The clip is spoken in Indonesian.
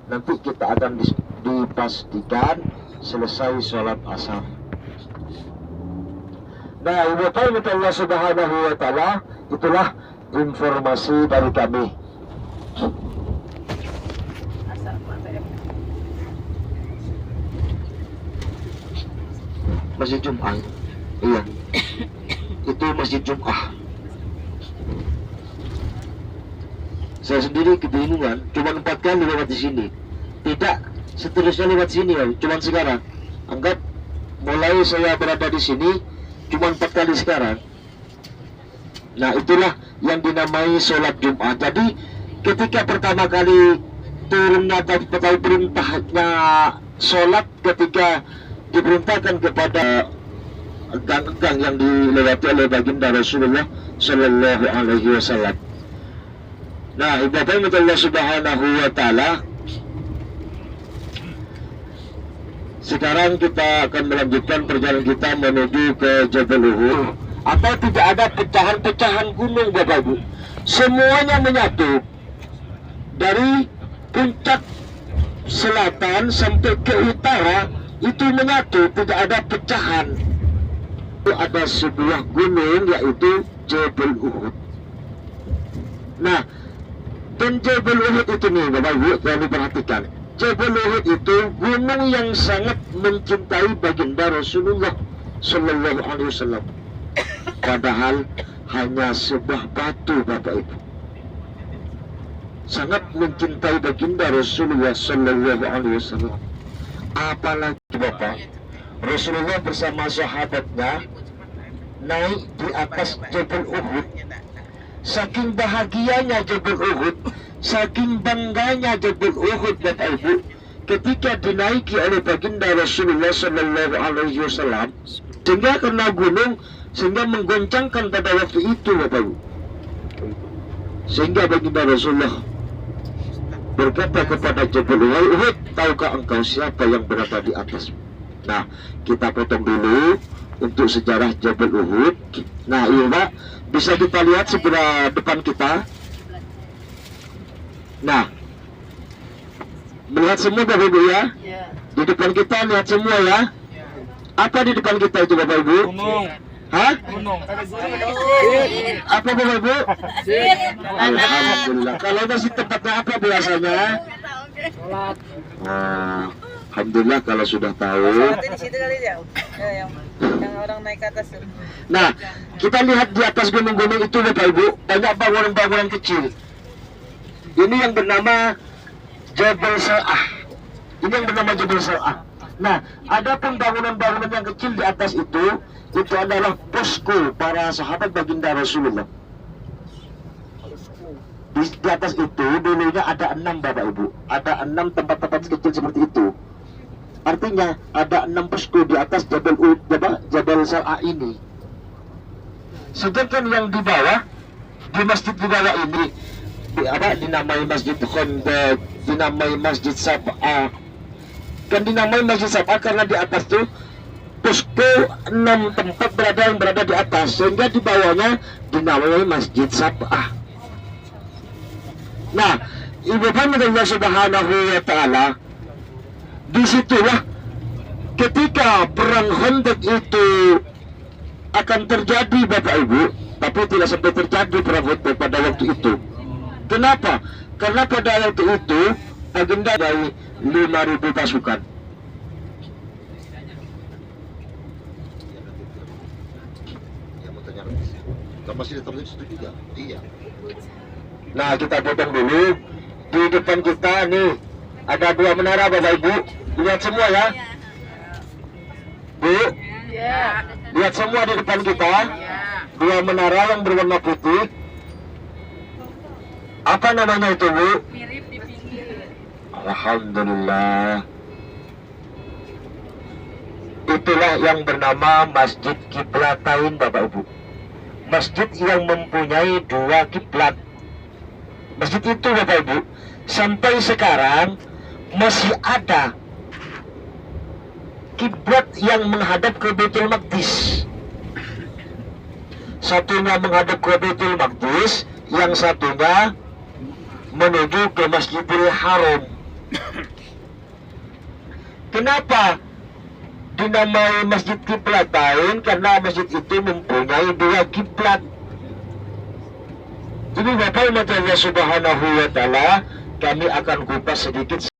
nanti kita akan dipastikan selesai sholat asar. Nah, Ibu Allah Subhanahu wa Ta'ala, itulah informasi dari kami. Masjid Jum'ah. Iya. Itu Masjid Jum'ah. Saya sendiri kebingungan, cuma 4 kali lewat di sini. Tidak seterusnya lewat sini, cuma sekarang. Anggap mulai saya berada di sini cuma 4 kali sekarang. Nah, itulah yang dinamai sholat Jumat. Jadi ketika pertama kali turunnya atau perintahnya sholat, ketika diperintahkan kepada gang-gang yang dilewati oleh baginda Rasulullah Sallallahu Alaihi Wasallam. Nah, ibadah Allah Subhanahu wa Ta'ala, sekarang kita akan melanjutkan perjalanan kita menuju ke Jabal Uhud. Atau tidak ada pecahan-pecahan gunung, Bapak Ibu, semuanya menyatu dari puncak selatan sampai ke utara, itu menyatu, tidak ada pecahan. Itu ada sebuah gunung, yaitu Jabal Uhud. Nah, dan Jabal Uhud itu nih, Bapak Ibu, yang diperhatikan, Jabal Uhud itu gunung yang sangat mencintai baginda Rasulullah Sallallahu Alaihi Wasallam. Padahal hanya sebuah batu, Bapak Ibu. Sangat mencintai baginda Rasulullah Sallallahu Alaihi Wasallam. Apalagi Bapak, Rasulullah bersama sahabatnya naik di atas Jabal Uhud. Saking bahagianya Jabal Uhud, saking bangganya Jabal Uhud, Bapak Ibu, ketika dinaiki oleh baginda Rasulullah Sallallahu Alaihi Wasallam, sehingga kena gunung, sehingga menggoncangkan pada waktu itu, Bapak Ibu. Sehingga baginda Rasulullah berkata kepada Jabal Uhud, tahukah engkau siapa yang berada di atas? Nah, kita potong dulu untuk sejarah Jabal Uhud. Nah, iya Pak, bisa kita lihat sebelah depan kita. Nah, melihat semua Bapak Ibu ya? Di depan kita lihat semua ya? Apa di depan kita itu Bapak Ibu? Gunung. Hah? Gunung. Apa Bapak Ibu? Alhamdulillah. Kalau masih tempatnya apa biasanya? Nah, alhamdulillah kalau sudah tahu. Di situ kali ya, yang orang naik ke atas. Nah, kita lihat di atas gunung-gunung itu Bapak Ibu, banyak bangunan-bangunan kecil. Ini yang bernama Jabal Sa'ah. Ini yang bernama Jabal Sa'ah. Nah, ada pun bangunan-bangunan yang kecil di atas itu adalah posko para sahabat baginda Rasulullah. Di atas itu dulunya ada 6 Bapak Ibu, ada 6 tempat-tempat kecil seperti itu. Artinya ada 6 posko di atas Jabal Sa'ah ini. Sedangkan yang di bawah, di masjid di bawah ini, dinamai Masjid Khandaq, dinamai Masjid Sab'ah. Kan dinamai Masjid Sab'ah karena di atas tuh posko 6 tempat yang berada di atas, sehingga di bawahnya dinamai Masjid Sab'ah. Nah, Ibu Allah Subhanahu wa Ta'ala, disitulah ketika perang Khandaq itu akan terjadi Bapak Ibu, tapi tidak sampai terjadi perang Khandaq pada waktu itu. Kenapa? Karena pada waktu itu agenda dari 5.000 pasukan. Masih tetap situ juga. Iya. Nah, kita potong dulu. Di depan kita nih ada 2 menara Bapak Ibu. Lihat semua ya. Bu. Lihat semua di depan kita. 2 menara yang berwarna putih. Apa namanya itu, Bu? Mirip di pinggir. Alhamdulillah. Itulah yang bernama Masjid Kiblatain Bapak Ibu. Masjid yang mempunyai 2 kiblat. Masjid itu Bapak Ibu, sampai sekarang masih ada kiblat yang menghadap ke Baitul Maqdis. Satunya menghadap ke Baitul Maqdis, yang satunya menuju ke Masjidil Haram. Kenapa dinamai Masjid Kiblatain? Karena masjid itu mempunyai dua kiblat. Jadi Bapak Ibu Allah Subhanahu wa Ta'ala, kami akan kupas sedikit